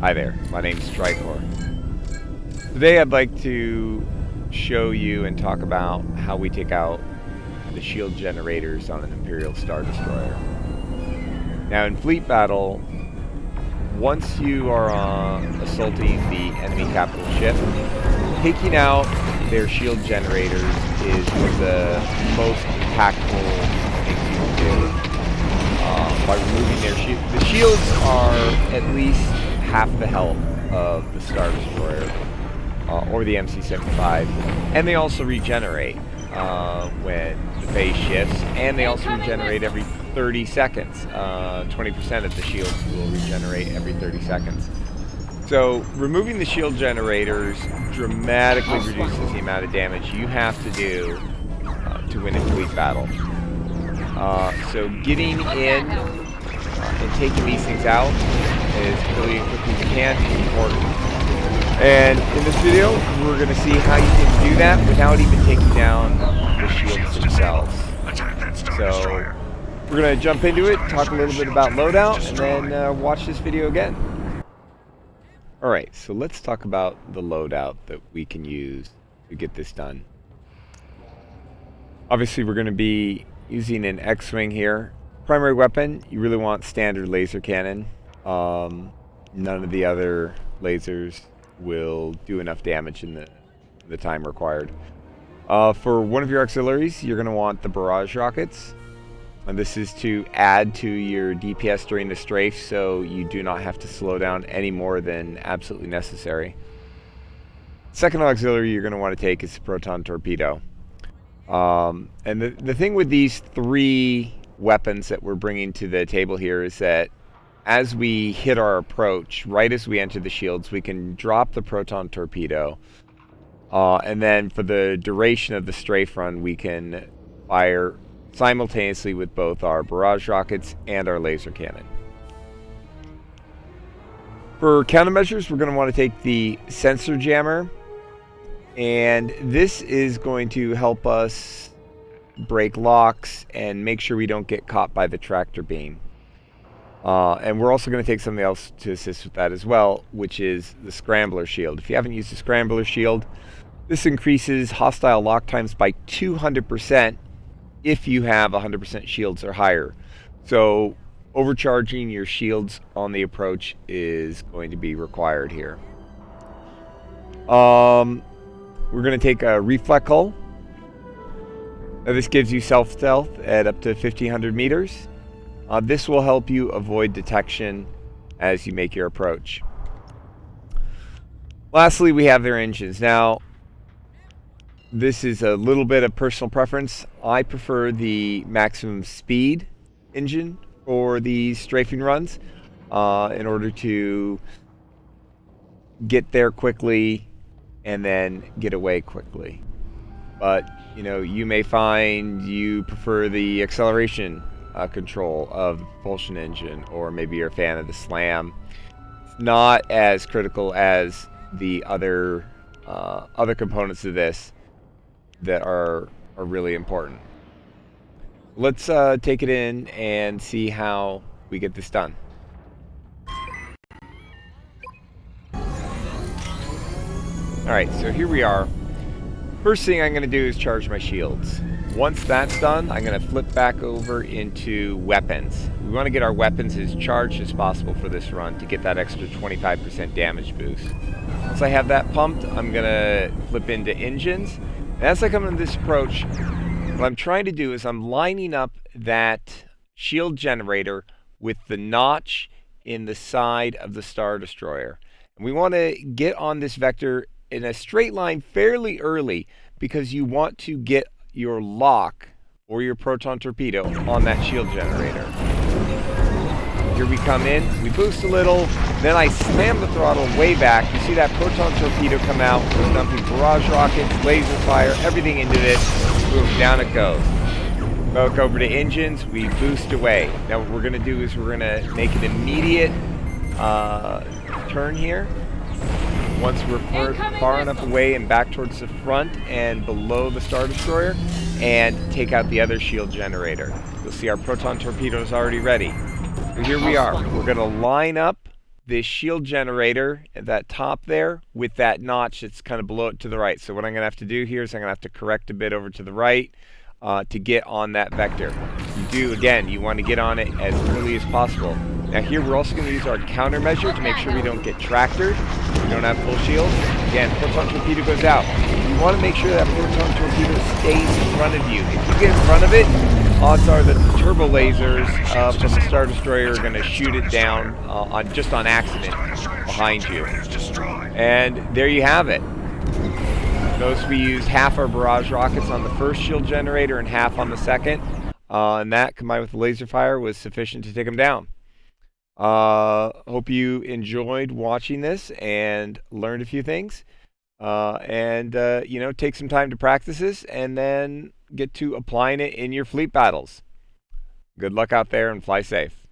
Hi there, my name's Strikor. Today I'd like to show you and talk about how we take out the shield generators on an Imperial Star Destroyer. Now in fleet battle, once you are assaulting the enemy capital ship, taking out their shield generators is one of the most impactful things you can do. By removing their shields. The shields are at least half the health of the Star Destroyer or the MC-75, and they also regenerate when the phase shifts, and they also regenerate every 30 seconds. 20% of the shields will regenerate every 30 seconds. So removing the shield generators dramatically reduces the amount of damage you have to do to win a fleet battle. So getting in and taking these things out as quickly as you can is important. And in this video, we're going to see how you can do that without even taking down the shields themselves. So we're going to jump into it, talk a little bit about loadout, and then watch this video again. Alright, so let's talk about the loadout that we can use to get this done. Obviously, we're going to be using an X-Wing here. Primary weapon, you really want standard laser cannon. None of the other lasers will do enough damage in the time required. For one of your auxiliaries, you're going to want the barrage rockets. And this is to add to your DPS during the strafe, so you do not have to slow down any more than absolutely necessary. Second auxiliary you're going to want to take is the proton torpedo. And the thing with these three weapons that we're bringing to the table here is that as we hit our approach, right as we enter the shields, we can drop the proton torpedo. And then for the duration of the strafe run, we can fire simultaneously with both our barrage rockets and our laser cannon. For countermeasures, we're going to want to take the sensor jammer. And this is going to help us break locks and make sure we don't get caught by the tractor beam. And we're also going to take something else to assist with that as well, which is the scrambler shield. If you haven't used the scrambler shield, this increases hostile lock times by 200% if you have 100% shields or higher. So overcharging your shields on the approach is going to be required here. We're going to take a reflect hull. Now this gives you self-stealth at up to 1,500 meters. This will help you avoid detection as you make your approach. Lastly, we have their engines. Now, this is a little bit of personal preference. I prefer the maximum speed engine for these strafing runs in order to get there quickly and then get away quickly. But you know, you may find you prefer the acceleration control of the propulsion engine, or maybe you're a fan of the slam. It's not as critical as the other components of this that are really important. Let's take it in and see how we get this done. Alright, so here we are. First thing I'm going to do is charge my shields. Once that's done, I'm going to flip back over into weapons. We want to get our weapons as charged as possible for this run to get that extra 25% damage boost. Once I have that pumped, I'm going to flip into engines. And as I come into this approach, what I'm trying to do is I'm lining up that shield generator with the notch in the side of the Star Destroyer. And we want to get on this vector in a straight line fairly early, because you want to get your lock or your proton torpedo on that shield generator. Here we come in, we boost a little, then I slam the throttle way back. You see that proton torpedo come out, we're dumping barrage rockets, laser fire, everything into this. Boom, down it goes. Back over to engines, we boost away. Now what we're going to do is we're going to make an immediate turn here. Once we're far enough away and back towards the front and below the Star Destroyer, and take out the other shield generator. You'll see our proton torpedo is already ready. So here we are. We're going to line up this shield generator at that top there with that notch that's kind of below it to the right. So what I'm going to have to do here is I'm going to have to correct a bit over to the right to get on that vector. Again, you want to get on it as early as possible. Now here we're also going to use our countermeasure to make sure we don't get tractored. We don't have full shield. Again, proton torpedo goes out. You want to make sure that proton torpedo stays in front of you. If you get in front of it, odds are that the turbo lasers from the Star Destroyer are going to shoot it down just on accident behind you. And there you have it. Notice we used half our barrage rockets on the first shield generator and half on the second. And that, combined with the laser fire, was sufficient to take them down. Hope you enjoyed watching this and learned a few things. Take some time to practice this and then get to applying it in your fleet battles. Good luck out there and fly safe.